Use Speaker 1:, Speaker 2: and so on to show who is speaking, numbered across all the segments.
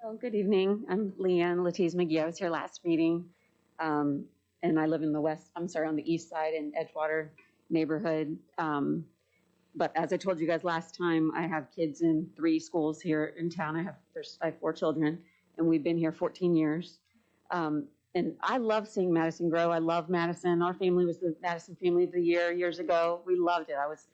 Speaker 1: Oh, good evening. I'm LeAnne McGee. I was here last meeting, and I live in on the east side in Edgewater neighborhood. But as I told you guys last time, I have kids in 3 schools here in town. I have 4 children, and we've been here 14 years. And I love seeing Madison grow. I love Madison. Our family was the Madison Family of the Year years ago. We loved it. I was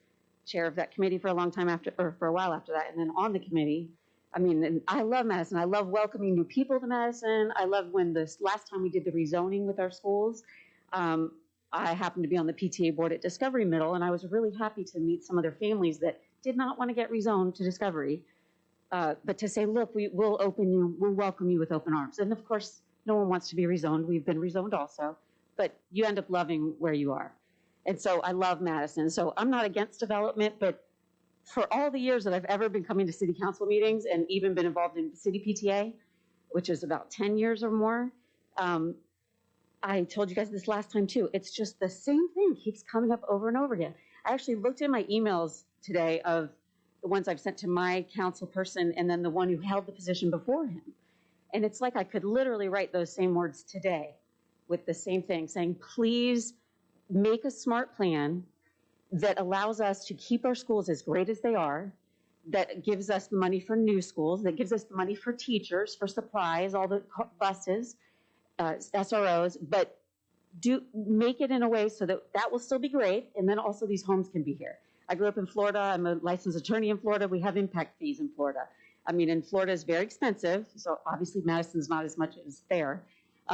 Speaker 1: chair of that committee for a while after that, and then on the committee. I mean, and I love Madison. I love welcoming new people to Madison. I love when last time we did the rezoning with our schools. I happened to be on the PTA board at Discovery Middle, and I was really happy to meet some of their families that did not want to get rezoned to Discovery, but to say, look, we'll welcome you with open arms. And of course, no one wants to be rezoned. We've been rezoned also, but you end up loving where you are. And so I love Madison. So I'm not against development, but for all the years that I've ever been coming to city council meetings and even been involved in city PTA, which is about 10 years or more, I told you guys this last time too, it's just the same thing keeps coming up over and over again. I actually looked in my emails today of the ones I've sent to my council person and then the one who held the position before him. And it's like I could literally write those same words today with the same thing, saying, please make a smart plan that allows us to keep our schools as great as they are, that gives us the money for new schools, that gives us the money for teachers, for supplies, all the buses, SROs, but make it in a way so that will still be great, and then also these homes can be here. I grew up in Florida. I'm a licensed attorney in Florida. We have impact fees in Florida. I mean, in Florida is very expensive, so obviously Madison's not as much as there,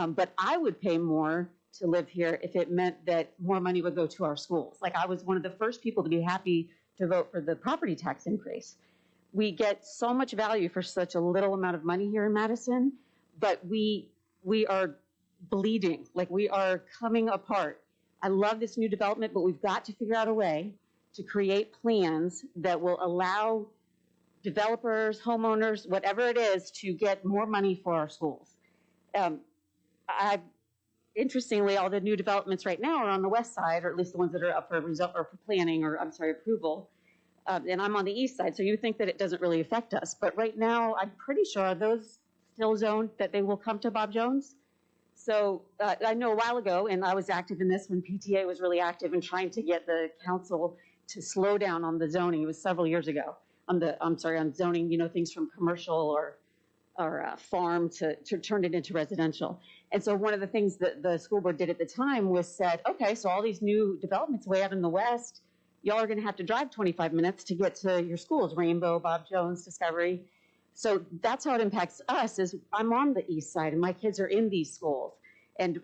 Speaker 1: but I would pay more to live here if it meant that more money would go to our schools. Like I was one of the first people to be happy to vote for the property tax increase. We get so much value for such a little amount of money here in Madison, but we are bleeding, like we are coming apart. I love this new development, but we've got to figure out a way to create plans that will allow developers, homeowners, whatever it is, to get more money for our schools. Interestingly, all the new developments right now are on the west side, or at least the ones that are up for planning, or approval. And I'm on the east side, so you think that it doesn't really affect us. But right now, I'm pretty sure those still zoned that they will come to Bob Jones. So I know a while ago, and I was active in this when PTA was really active in trying to get the council to slow down on the zoning. It was several years ago on zoning, things from commercial or farm to turn it into residential. And so one of the things that the school board did at the time was said, okay, so all these new developments way out in the west, y'all are going to have to drive 25 minutes to get to your schools, Rainbow, Bob Jones, Discovery. So that's how it impacts us. Is I'm on the east side and my kids are in these schools, and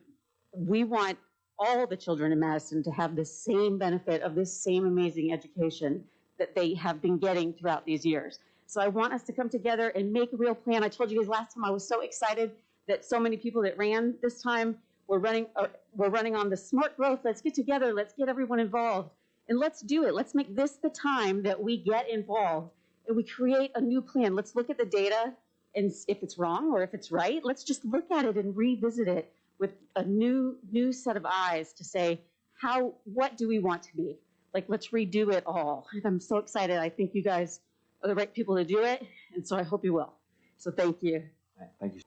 Speaker 1: we want all the children in Madison to have the same benefit of this same amazing education that they have been getting throughout these years. So I want us to come together and make a real plan. I told you guys last time I was so excited that so many people that ran this time were running on the smart growth. Let's get together. Let's get everyone involved. And let's do it. Let's make this the time that we get involved and we create a new plan. Let's look at the data, and if it's wrong or if it's right, let's just look at it and revisit it with a new set of eyes to say, what do we want to be? Like, let's redo it all. I'm so excited. I think you guys are the right people to do it, and so I hope you will. So thank you.
Speaker 2: Thank you.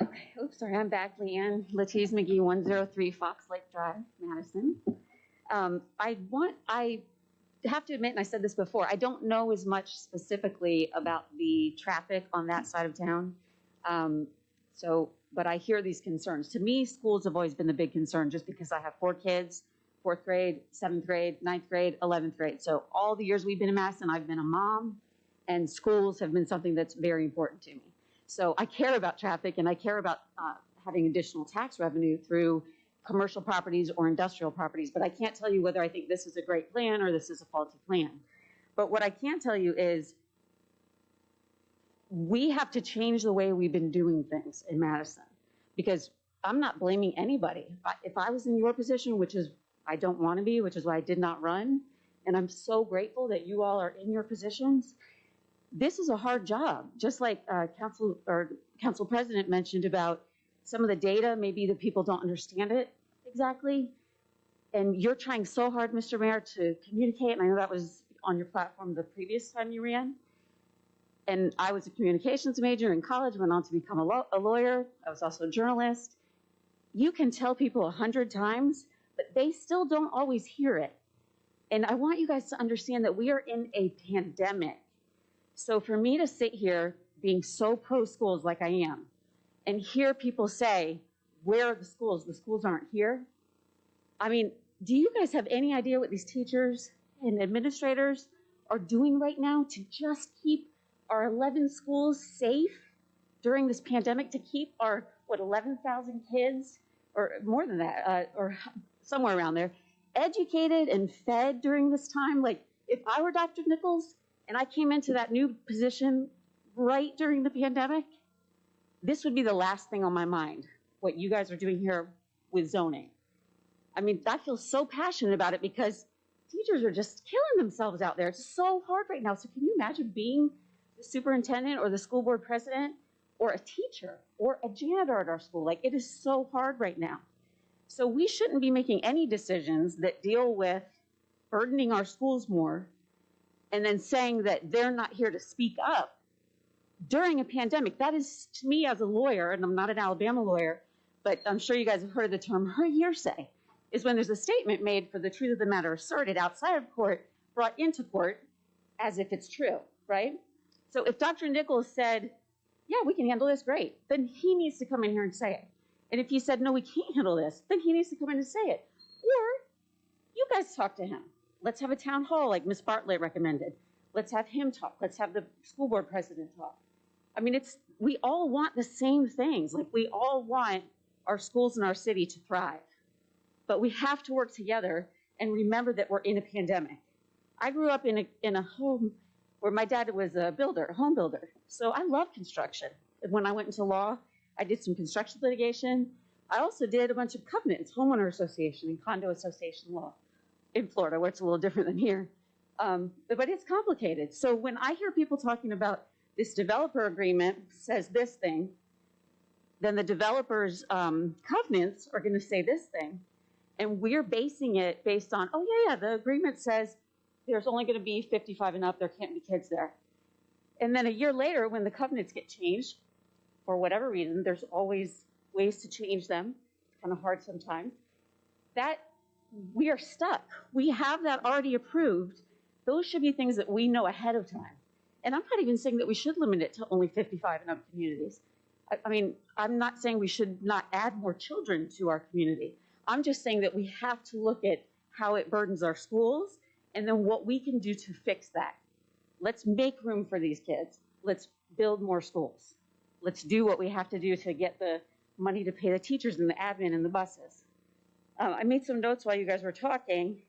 Speaker 1: Okay. Oops, sorry. I'm back. LeAnne McGee, 103 Fox Lake Drive, Madison. I have to admit, and I said this before, I don't know as much specifically about the traffic on that side of town. But I hear these concerns. To me, schools have always been the big concern, just because I have 4 kids, 4th grade, 7th grade, 9th grade, 11th grade. So all the years we've been in Madison, I've been a mom, and schools have been something that's very important to me. So I care about traffic, and I care about having additional tax revenue through commercial properties or industrial properties, but I can't tell you whether I think this is a great plan or this is a faulty plan. But what I can tell you is we have to change the way we've been doing things in Madison, because I'm not blaming anybody. If I was in your position, which is I don't want to be, which is why I did not run, and I'm so grateful that you all are in your positions. This is a hard job, just like Council President mentioned about some of the data, maybe the people don't understand it exactly. And you're trying so hard, Mr. Mayor, to communicate, and I know that was on your platform the previous time you ran. And I was a communications major in college, went on to become a lawyer. I was also a journalist. You can tell people 100 times, but they still don't always hear it. And I want you guys to understand that we are in a pandemic. So for me to sit here being so pro schools like I am and hear people say, where are the schools? The schools aren't here. I mean, do you guys have any idea what these teachers and administrators are doing right now to just keep our 11 schools safe during this pandemic, to keep our, 11,000 kids, or more than that, or somewhere around there, educated and fed during this time? Like, if I were Dr. Nichols and I came into that new position right during the pandemic, this would be the last thing on my mind, what you guys are doing here with zoning. I mean, I feel so passionate about it because teachers are just killing themselves out there. It's so hard right now. So can you imagine being the superintendent or the school board president or a teacher or a janitor at our school? Like, it is so hard right now. So we shouldn't be making any decisions that deal with burdening our schools more and then saying that they're not here to speak up during a pandemic. That is, to me as a lawyer, and I'm not an Alabama lawyer, but I'm sure you guys have heard the term hearsay, is when there's a statement made for the truth of the matter asserted outside of court, brought into court as if it's true, right? So if Dr. Nichols said, yeah, we can handle this, great, then he needs to come in here and say it. And if he said, no, we can't handle this, then he needs to come in and say it. Or you guys talk to him. Let's have a town hall like Ms. Bartlett recommended. Let's have him talk. Let's have the school board president talk. I mean, we all want the same things. Like, we all want our schools and our city to thrive. But we have to work together and remember that we're in a pandemic. I grew up in a home where my dad was a builder, a home builder. So I love construction. And when I went into law, I did some construction litigation. I also did a bunch of covenants, homeowner association and condo association law in Florida, where it's a little different than here. But it's complicated. So when I hear people talking about this developer agreement says this thing, then the developer's covenants are going to say this thing. And we're basing it based on, oh, yeah, the agreement says there's only going to be 55 and up, there can't be kids there. And then a year later, when the covenants get changed, for whatever reason, there's always ways to change them, kind of hard sometimes, that we are stuck. We have that already approved. Those should be things that we know ahead of time. And I'm not even saying that we should limit it to only 55 and up communities. I mean, I'm not saying we should not add more children to our community. I'm just saying that we have to look at how it burdens our schools and then what we can do to fix that. Let's make room for these kids. Let's build more schools. Let's do what we have to do to get the money to pay the teachers and the admin and the buses. I made some notes while you guys were talking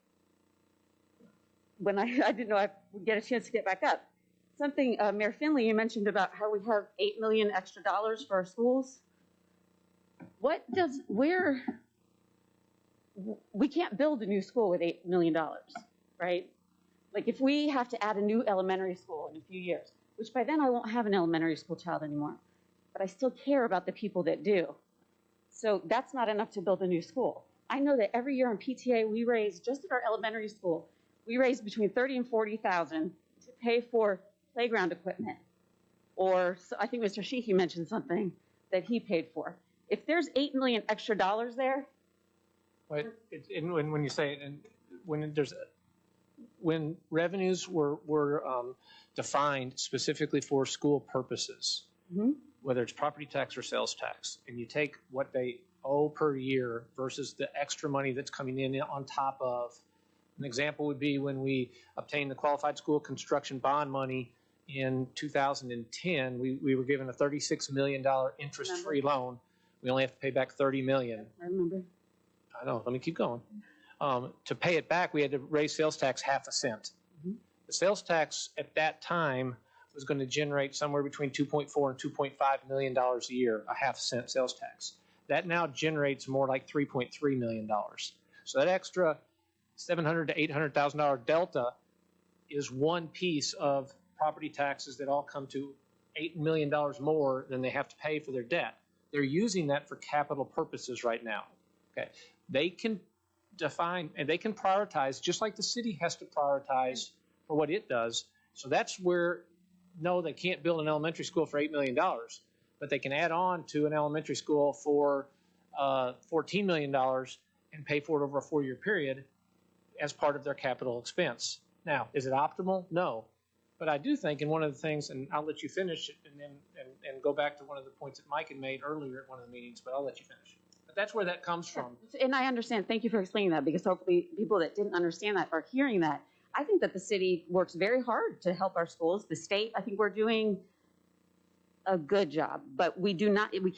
Speaker 1: when I didn't know I would get a chance to get back up. Something, Mayor Finley, you mentioned about how we have $8 million extra for our schools. We can't build a new school with $8 million, right? Like, if we have to add a new elementary school in a few years, which by then I won't have an elementary school child anymore, but I still care about the people that do. So that's not enough to build a new school. I know that every year in PTA, we raise, just at our elementary school, we raise between $30,000 and $40,000 to pay for playground equipment. Or, so I think Mr. Sheehy mentioned something that he paid for. If there's $8 million extra there.
Speaker 2: But when you say, and when revenues were defined specifically for school purposes, whether it's property tax or sales tax, and you take what they owe per year versus the extra money that's coming in on top of, an example would be when we obtained the qualified school construction bond money in 2010, we were given a $36 million interest-free loan. We only have to pay back $30 million.
Speaker 1: I remember.
Speaker 2: I know, let me keep going. To pay it back, we had to raise sales tax half a cent. The sales tax at that time was going to generate somewhere between $2.4 and $2.5 million a year, a half cent sales tax. That now generates more like $3.3 million. So that extra $700,000 to $800,000 delta is one piece of property taxes that all come to $8 million more than they have to pay for their debt. They're using that for capital purposes right now. Okay, they can define and they can prioritize just like the city has to prioritize for what it does. So that's where no, they can't build an elementary school for $8 million, but they can add on to an elementary school for $14 million and pay for it over a 4-year period as part of their capital expense. Now, is it optimal? No. But I do think, and one of the things, and I'll let you finish and then and go back to one of the points that Mike had made earlier at one of the meetings, but I'll let you finish. But that's where that comes from.
Speaker 1: And I understand. Thank you for explaining that, because hopefully people that didn't understand that are hearing that. I think that the city works very hard to help our schools. The state, I think we're doing a good job, but we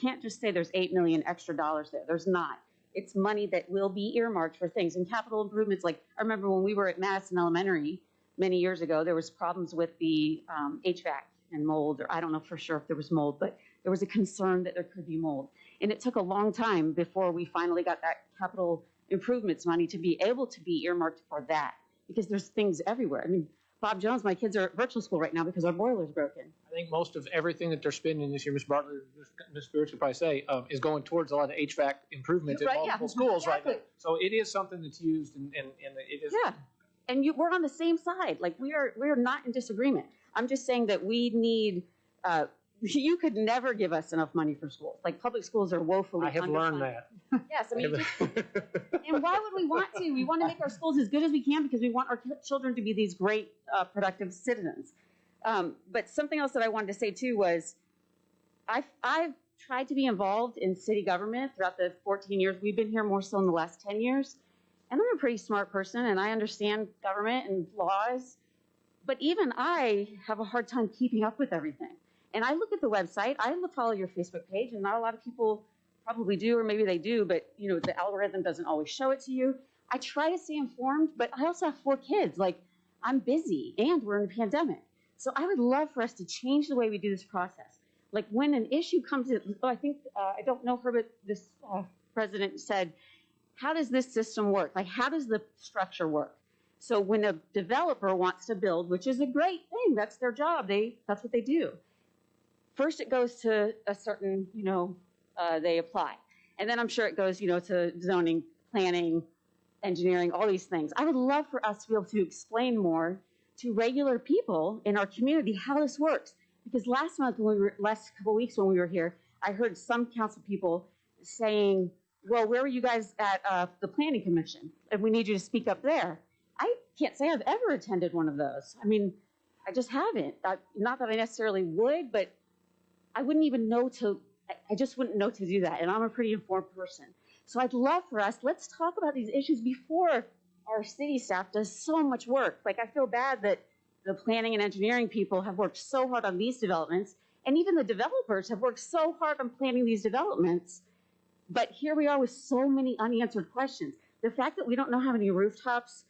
Speaker 1: can't just say there's $8 million extra dollars there. There's not. It's money that will be earmarked for things and capital improvements. Like I remember when we were at Madison Elementary many years ago, there was problems with the HVAC and mold, or I don't know for sure if there was mold, but there was a concern that there could be mold. And it took a long time before we finally got that capital improvements money to be able to be earmarked for that, because there's things everywhere. I mean, Bob Jones, my kids are at virtual school right now because our boiler's broken. I
Speaker 2: think most of everything that they're spending this year, Ms. Bartlett, Ms. Spears could probably say, is going towards a lot of HVAC improvements in multiple schools right now. So it is something that's used, and it is.
Speaker 1: Yeah, and we're on the same side. Like we are not in disagreement. I'm just saying that we need. You could never give us enough money for schools. Like public schools are woefully.
Speaker 2: I have learned that.
Speaker 1: Yes, I mean, and why would we want to? We want to make our schools as good as we can because we want our children to be these great, productive citizens. But something else that I wanted to say too was, I've tried to be involved in city government throughout the 14 years. We've been here more so in the last 10 years. And I'm a pretty smart person and I understand government and laws, but even I have a hard time keeping up with everything. And I look at the website, I follow your Facebook page, and not a lot of people probably do, or maybe they do, but you know, the algorithm doesn't always show it to you. I try to stay informed, but I also have 4 kids. Like, I'm busy and we're in a pandemic. So I would love for us to change the way we do this process. Like when an issue comes in, I think, I don't know her, but this president said, how does this system work? Like, how does the structure work? So when a developer wants to build, which is a great thing, that's their job, that's what they do. First, it goes to a certain, they apply. And then I'm sure it goes, to zoning, planning, engineering, all these things. I would love for us to be able to explain more to regular people in our community how this works. Because last couple weeks when we were here, I heard some council people saying, well, where were you guys at the planning commission? And we need you to speak up there. I can't say I've ever attended one of those. I mean, I just haven't. Not that I necessarily would, but I wouldn't even know I just wouldn't know to do that. And I'm a pretty informed person. So I'd love for us, let's talk about these issues before our city staff does so much work. Like I feel bad that the planning and engineering people have worked so hard on these developments, and even the developers have worked so hard on planning these developments. But here we are with so many unanswered questions. The fact that we don't know how many rooftops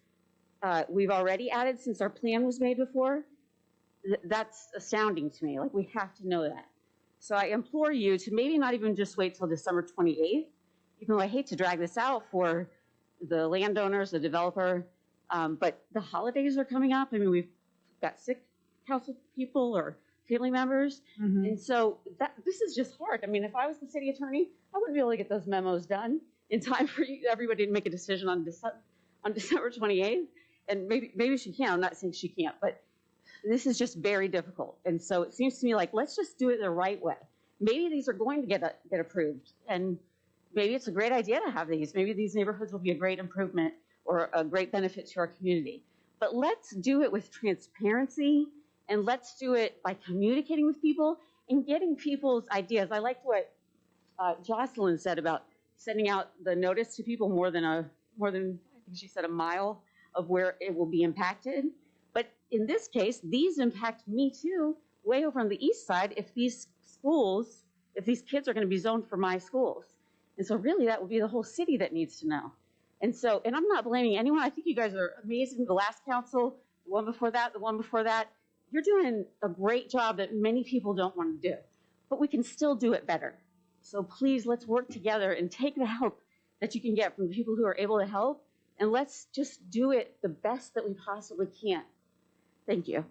Speaker 1: we've already added since our plan was made before, that's astounding to me. Like we have to know that. So I implore you to maybe not even just wait till December 28th, even though I hate to drag this out for the landowners, the developer, but the holidays are coming up. I mean, we've got sick council people or family members. Mm-hmm. And so this is just hard. I mean, if I was the city attorney, I wouldn't be able to get those memos done in time for everybody to make a decision on December 28th. And maybe she can. I'm not saying she can't, but this is just very difficult. And so it seems to me like, let's just do it the right way. Maybe these are going to get approved, and maybe it's a great idea to have these. Maybe these neighborhoods will be a great improvement or a great benefit to our community. But let's do it with transparency, and let's do it by communicating with people and getting people's ideas. I liked what Jocelyn said about sending out the notice to people more than I think she said a mile of where it will be impacted. But in this case, these impact me too, way over on the east side, if these kids are going to be zoned for my schools. And so really that would be the whole city that needs to know. And I'm not blaming anyone. I think you guys are amazing. The last council, the one before that, you're doing a great job that many people don't want to do. But we can still do it better. So please, let's work together and take the help that you can get from the people who are able to help. And let's just do it the best that we possibly can. Thank you.